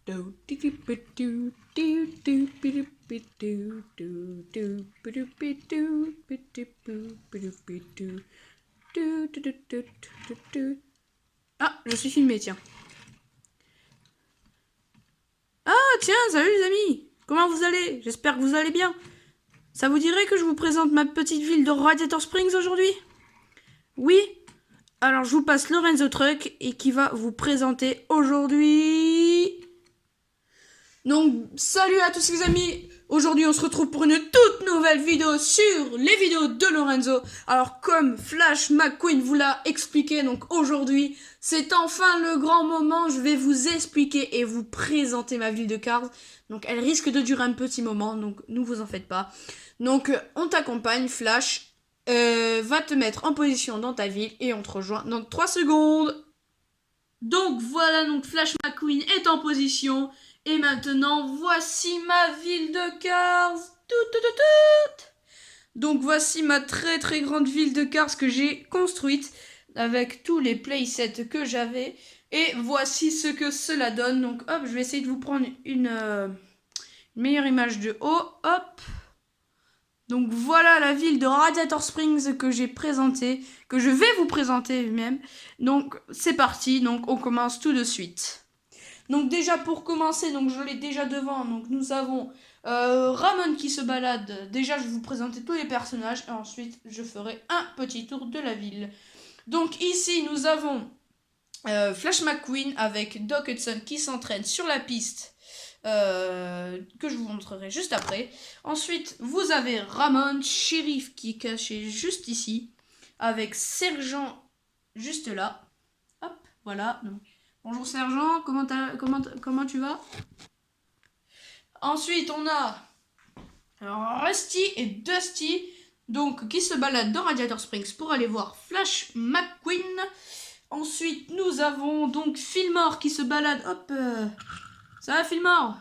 Ah, je suis filmé, tiens. Ah, tiens, salut les amis. Comment vous allez? J'espère que vous allez bien. Ça vous dirait que je vous présente ma petite ville de Radiator Springs aujourd'hui? Oui? Alors je vous passe Lorenzo Truck et qui va vous présenter aujourd'hui... Donc, salut à tous les amis. Aujourd'hui, on se retrouve pour une toute nouvelle vidéo sur les vidéos de Lorenzo. Alors, comme Flash McQueen vous l'a expliqué, donc aujourd'hui, c'est enfin le grand moment. Je vais vous expliquer et vous présenter ma ville de Cars. Donc, elle risque de durer un petit moment, donc ne vous en faites pas. Donc, on t'accompagne, Flash. Va te mettre en position dans ta ville et on te rejoint dans 3 secondes. Donc, voilà, donc Flash McQueen est en position. Et maintenant, voici ma ville de Cars. Donc voici ma très très grande ville de Cars que j'ai construite avec tous les playsets que j'avais. Et voici ce que cela donne. Donc hop, je vais essayer de vous prendre une meilleure image de haut. Hop. Donc voilà la ville de Radiator Springs que j'ai présentée, que je vais vous présenter même. Donc c'est parti, donc on commence tout de suite. Donc déjà pour commencer, donc je l'ai déjà devant, donc nous avons Ramon qui se balade. Déjà je vais vous présenter tous les personnages et ensuite je ferai un petit tour de la ville. Donc ici nous avons Flash McQueen avec Doc Hudson qui s'entraîne sur la piste que je vous montrerai juste après. Ensuite vous avez Ramon, shérif qui est caché juste ici avec Sergent juste là. Hop, voilà. Donc, bonjour Sergent, comment tu vas? Ensuite, on a Rusty et Dusty, donc qui se baladent dans Radiator Springs pour aller voir Flash McQueen. Ensuite, nous avons donc Fillmore qui se balade. Hop, ça va Fillmore?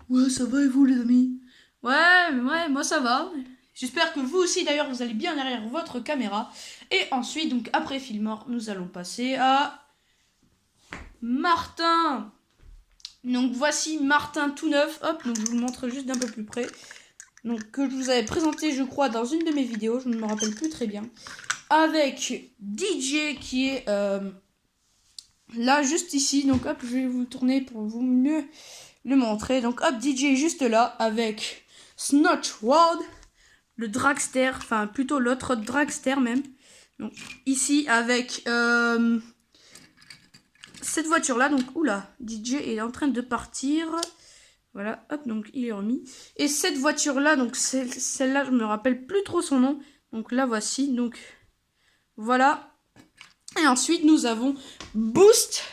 Ouais, ça va et vous les amis? Ouais, moi ça va. J'espère que vous aussi d'ailleurs vous allez bien derrière votre caméra. Et ensuite, donc après Fillmore, nous allons passer à Martin. Donc voici Martin tout neuf. Hop, donc je vous le montre juste d'un peu plus près. Donc que je vous avais présenté, je crois, dans une de mes vidéos. Je ne me rappelle plus très bien. Avec DJ qui est là, juste ici. Donc hop, je vais vous le tourner pour vous mieux le montrer. Donc hop, DJ juste là. Avec Snotch World, le dragster. Enfin, plutôt l'autre dragster même. Donc ici avec... cette voiture là, donc oula, DJ est en train de partir. Voilà, hop, donc il est remis. Et cette voiture là, donc celle-là, je me rappelle plus trop son nom. Donc la voici, donc voilà. Et ensuite nous avons Boost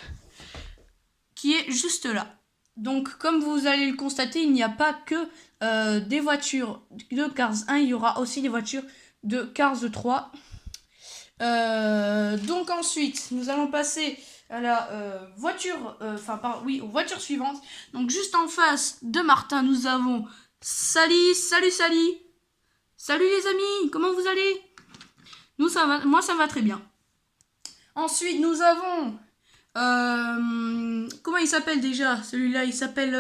qui est juste là. Donc comme vous allez le constater, il n'y a pas que des voitures de Cars 1, il y aura aussi des voitures de Cars 3. Donc ensuite, nous allons passer à la voiture, aux voitures suivantes. Donc juste en face de Martin, nous avons Sally. Salut les amis, comment vous allez? Moi ça va très bien. Ensuite, nous avons comment il s'appelle déjà? Celui-là, il s'appelle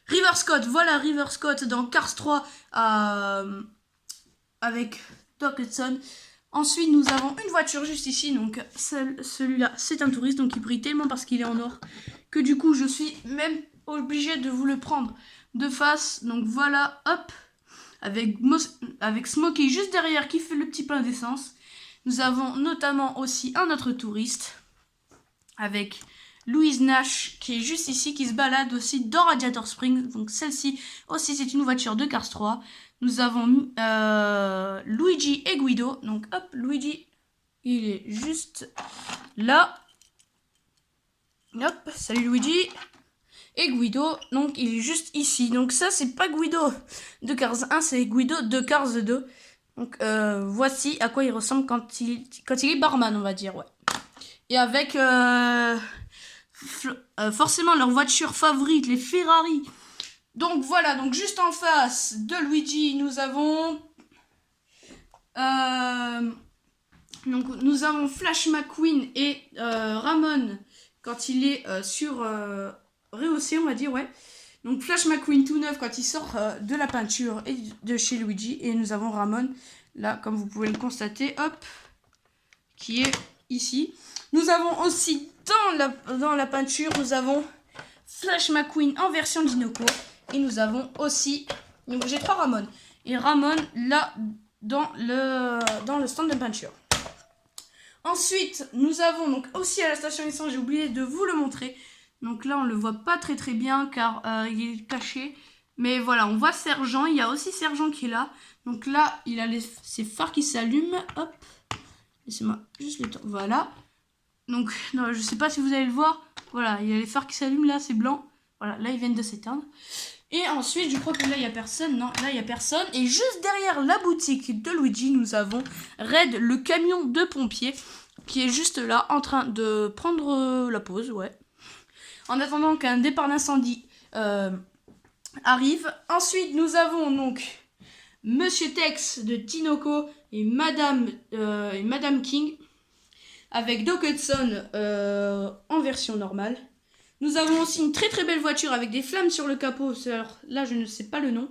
River Scott. Voilà, River Scott dans Cars 3 avec Doc Hudson. Ensuite, nous avons une voiture juste ici. Donc, celui-là, c'est un touriste. Donc, il brille tellement parce qu'il est en or que du coup, je suis même obligée de vous le prendre de face. Donc, voilà, hop. Avec Smokey juste derrière qui fait le petit plein d'essence. Nous avons notamment aussi un autre touriste avec Louise Nash qui est juste ici, qui se balade aussi dans Radiator Springs. Donc, celle-ci aussi, c'est une voiture de Cars 3. Nous avons Luigi et Guido. Donc hop, Luigi, il est juste là. Hop, salut Luigi. Et Guido, donc il est juste ici. Donc ça, c'est pas Guido de Cars 1, c'est Guido de Cars 2. Donc voici à quoi il ressemble quand il est barman, on va dire, ouais. Et avec forcément leur voiture favorite, les Ferrari. Donc voilà, donc juste en face de Luigi, nous avons Flash McQueen et Ramon quand il est rehaussé, on va dire, ouais. Donc Flash McQueen tout neuf quand il sort de la peinture et de chez Luigi. Et nous avons Ramon, là, comme vous pouvez le constater, hop, qui est ici. Nous avons aussi dans la peinture, nous avons Flash McQueen en version Dinoco. Et nous avons aussi, donc j'ai 3 Ramon. Et Ramon là dans le stand de peinture. Ensuite, nous avons donc aussi à la station essence, j'ai oublié de vous le montrer. Donc là, on le voit pas très bien car il est caché. Mais voilà, on voit Sergent. Il y a aussi Sergent qui est là. Donc là, il a ses phares qui s'allument. Hop. Laissez-moi juste le temps. Voilà. Donc, non, je sais pas si vous allez le voir. Voilà, il y a les phares qui s'allument. Là, c'est blanc. Voilà, là, ils viennent de s'éteindre. Et ensuite, je crois que là, il n'y a personne. Non, là, il n'y a personne. Et juste derrière la boutique de Luigi, nous avons Red, le camion de pompiers, qui est juste là, en train de prendre la pause, ouais. En attendant qu'un départ d'incendie arrive. Ensuite, nous avons donc Monsieur Tex de Tinoco et Madame King avec Doc Hudson en version normale. Nous avons aussi une très belle voiture avec des flammes sur le capot. Alors, là, je ne sais pas le nom.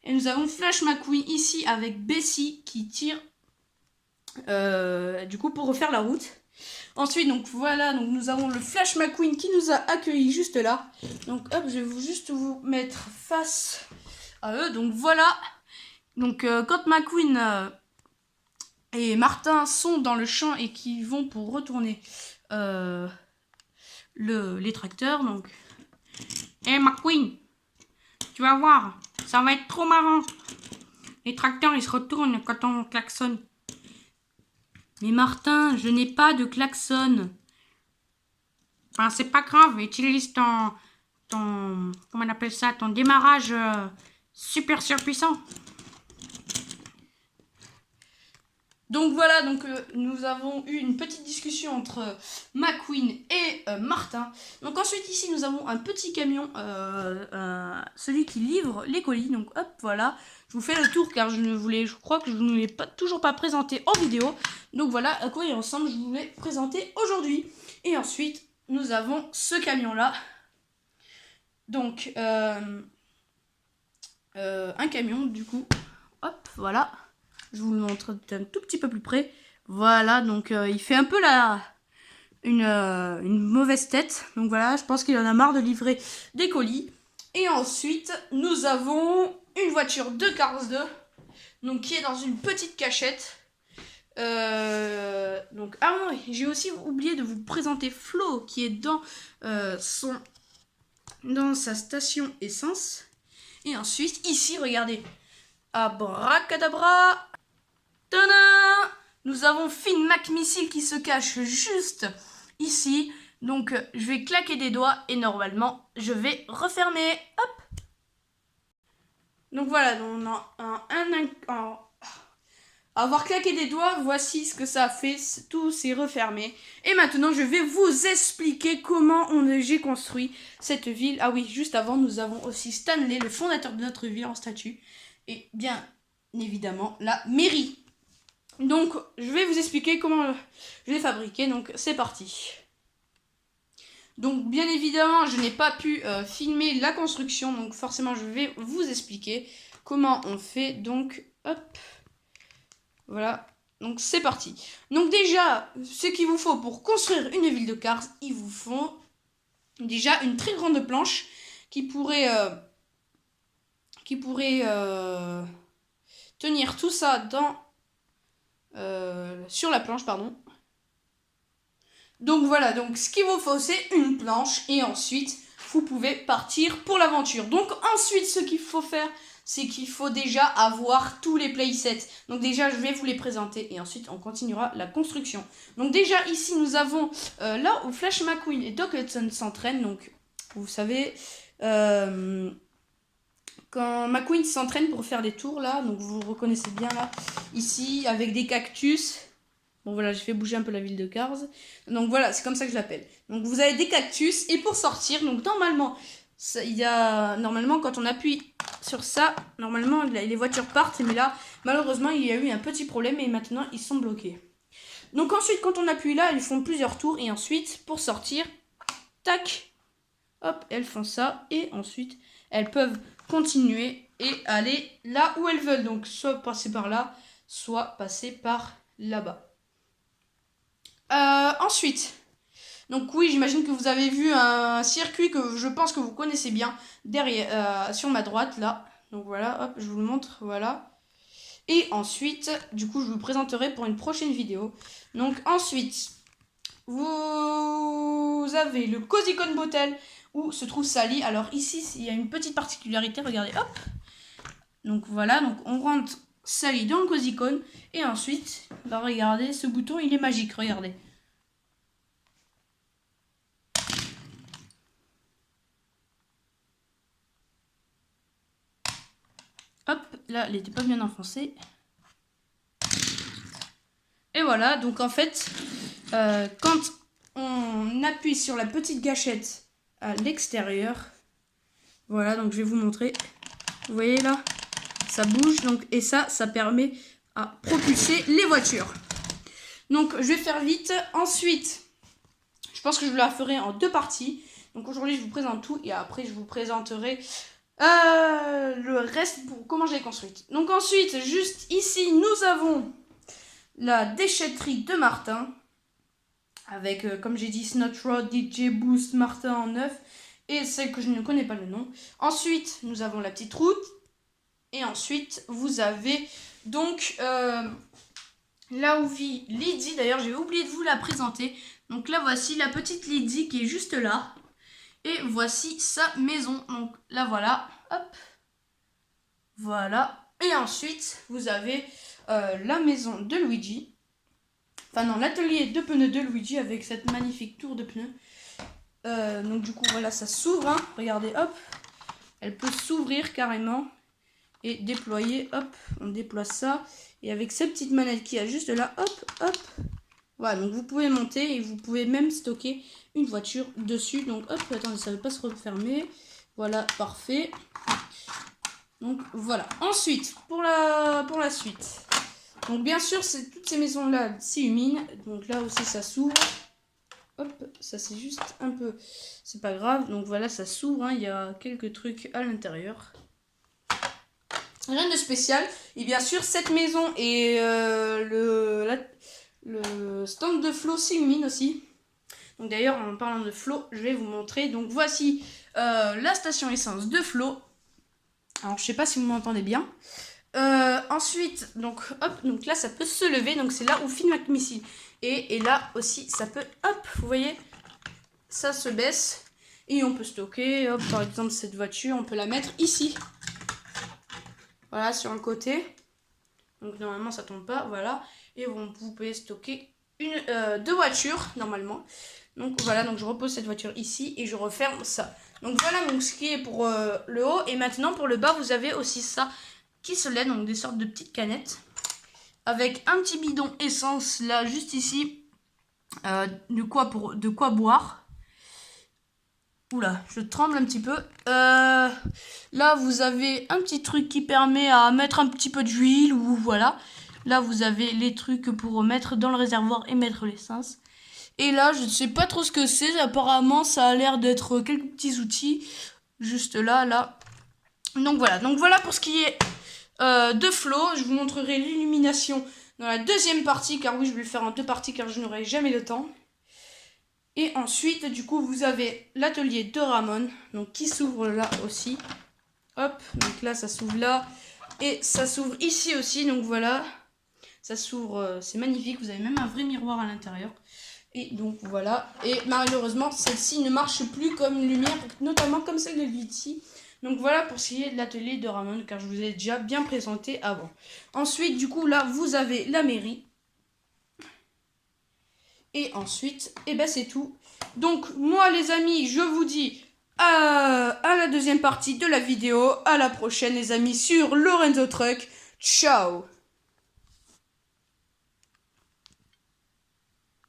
Et nous avons Flash McQueen ici avec Bessie qui tire du coup pour refaire la route. Ensuite, donc voilà, donc nous avons le Flash McQueen qui nous a accueillis juste là. Donc hop, je vais juste vous mettre face à eux. Donc voilà. Donc quand McQueen et Martin sont dans le champ et qui vont pour retourner les tracteurs, donc. Hey McQueen, tu vas voir, ça va être trop marrant. Les tracteurs ils se retournent quand on klaxonne. Mais Martin, je n'ai pas de klaxon. Enfin, c'est pas grave, utilise ton comment on appelle ça, ton démarrage super surpuissant. Donc voilà, donc nous avons eu une petite discussion entre McQueen et Martin. Donc ensuite ici nous avons un petit camion, celui qui livre les colis. Donc hop, voilà, je vous fais le tour car je crois que je ne l'ai toujours pas présenté en vidéo. Donc voilà à quoi il ressemble, je vous l'ai présenté aujourd'hui. Et ensuite nous avons ce camion là. Donc un camion du coup, hop, voilà. Je vous le montre d'un tout petit peu plus près. Voilà, donc il fait un peu une mauvaise tête. Donc voilà, je pense qu'il en a marre de livrer des colis. Et ensuite, nous avons une voiture de Cars 2. Donc qui est dans une petite cachette. Donc, ah oui, j'ai aussi oublié de vous présenter Flo qui est dans sa station essence. Et ensuite, ici, regardez. Abracadabra. Tada! Nous avons Finn McMissile qui se cache juste ici. Donc je vais claquer des doigts et normalement je vais refermer. Hop! Donc voilà, avoir claqué des doigts, voici ce que ça a fait. Tout s'est refermé. Et maintenant je vais vous expliquer comment j'ai construit cette ville. Ah oui, juste avant nous avons aussi Stanley, le fondateur de notre ville en statue. Et bien évidemment la mairie. Donc, je vais vous expliquer comment je l'ai fabriqué. Donc, c'est parti. Donc, bien évidemment, je n'ai pas pu filmer la construction. Donc, forcément, je vais vous expliquer comment on fait. Donc, hop. Voilà. Donc, c'est parti. Donc, déjà, ce qu'il vous faut pour construire une ville de Cars, il vous faut déjà une très grande planche qui pourrait tenir tout ça sur la planche, pardon. Donc voilà, donc ce qu'il vous faut c'est une planche et ensuite vous pouvez partir pour l'aventure. Donc ensuite ce qu'il faut faire c'est qu'il faut déjà avoir tous les playsets. Donc déjà je vais vous les présenter et ensuite on continuera la construction. Donc déjà ici nous avons là où Flash McQueen et Doc Hudson s'entraînent. Donc vous savez quand McQueen s'entraîne pour faire des tours là, donc vous reconnaissez bien là, ici avec des cactus. Bon voilà, j'ai fait bouger un peu la ville de Cars. Donc voilà, c'est comme ça que je l'appelle. Donc vous avez des cactus et pour sortir, donc normalement, normalement quand on appuie sur ça, normalement les voitures partent. Mais là, malheureusement, il y a eu un petit problème et maintenant ils sont bloqués. Donc ensuite, quand on appuie là, ils font plusieurs tours et ensuite, pour sortir, tac, hop, elles font ça. Et ensuite, elles peuvent continuer et aller là où elles veulent. Donc, soit passer par là, soit passer par là-bas. Ensuite, donc oui, j'imagine que vous avez vu un circuit que je pense que vous connaissez bien derrière, sur ma droite, là. Donc voilà, hop, je vous le montre, voilà. Et ensuite, du coup, je vous présenterai pour une prochaine vidéo. Donc ensuite, vous avez le Cozy Cone Bottle où se trouve Sally. Alors ici, il y a une petite particularité, regardez, hop. Donc voilà, donc on rentre Sally dans le Cozy Cone. Et ensuite, bah regardez, ce bouton, il est magique, regardez. Hop, là, elle n'était pas bien enfoncée. Et voilà, donc en fait, quand on appuie sur la petite gâchette à l'extérieur, voilà, donc je vais vous montrer. Vous voyez là, ça bouge, donc, et ça permet à propulser les voitures. Donc je vais faire vite. Ensuite, je pense que je la ferai en 2 parties. Donc aujourd'hui, je vous présente tout et après, je vous présenterai le reste pour comment je l'ai construite. Donc ensuite, juste ici, nous avons la déchetterie de Martin avec, comme j'ai dit, Snot Rod, DJ Boost, Martin en 9 et celle que je ne connais pas le nom. Ensuite, nous avons la petite route et ensuite, vous avez donc là où vit Lydie. D'ailleurs, j'ai oublié de vous la présenter. Donc là, voici la petite Lydie qui est juste là. Et voici sa maison. Donc là, voilà. Hop. Voilà. Et ensuite, vous avez la maison de Luigi. Enfin non, l'atelier de pneus de Luigi avec cette magnifique tour de pneus. Donc du coup, voilà, ça s'ouvre. Hein. Regardez, hop. Elle peut s'ouvrir carrément. Et déployer, hop. On déploie ça. Et avec cette petite manette qui est juste là, hop, hop. Voilà, donc vous pouvez monter et vous pouvez même stocker une voiture dessus. Donc hop, attendez, ça ne veut pas se refermer. Voilà, parfait. Donc voilà. Ensuite, pour la suite. Donc bien sûr, toutes ces maisons-là s'illuminent. Donc là aussi, ça s'ouvre. Hop, ça c'est juste un peu... C'est pas grave. Donc voilà, ça s'ouvre. Hein. Il y a quelques trucs à l'intérieur. Rien de spécial. Et bien sûr, cette maison et le stand de Flo s'illumine aussi. Donc d'ailleurs, en parlant de Flo, je vais vous montrer. Donc voici la station essence de Flo. Alors je sais pas si vous m'entendez bien. Ensuite, donc hop, donc là ça peut se lever. Donc c'est là où Finn McMissile. Et là aussi ça peut, hop, vous voyez, ça se baisse. Et on peut stocker, hop, par exemple cette voiture, on peut la mettre ici. Voilà, sur le côté. Donc normalement ça tombe pas, voilà. Et vous pouvez stocker 2 voitures normalement. Donc voilà, donc je repose cette voiture ici et je referme ça. Donc voilà donc ce qui est pour le haut. Et maintenant pour le bas, vous avez aussi ça qui se lève, donc des sortes de petites canettes. Avec un petit bidon essence là, juste ici. De quoi boire. Oula, je tremble un petit peu. Là, vous avez un petit truc qui permet à mettre un petit peu d'huile ou voilà. Là, vous avez les trucs pour mettre dans le réservoir et mettre l'essence. Et là, je ne sais pas trop ce que c'est. Apparemment, ça a l'air d'être quelques petits outils. Juste là, là. Donc voilà pour ce qui est de Flo. Je vous montrerai l'illumination dans la deuxième partie. Car oui, je vais le faire en 2 parties car je n'aurai jamais le temps. Et ensuite, du coup, vous avez l'atelier de Ramon, donc qui s'ouvre là aussi. Hop, donc là, ça s'ouvre là. Et ça s'ouvre ici aussi, donc voilà. Ça s'ouvre, c'est magnifique. Vous avez même un vrai miroir à l'intérieur. Et donc voilà. Et malheureusement, celle-ci ne marche plus comme lumière, notamment comme celle de Lydie. Donc voilà pour ce qui est de l'atelier de Ramon, car je vous ai déjà bien présenté avant. Ensuite, du coup, là, vous avez la mairie. Et ensuite, et ben c'est tout. Donc moi les amis, je vous dis à la deuxième partie de la vidéo. À la prochaine les amis sur Lorenzo Truck. Ciao.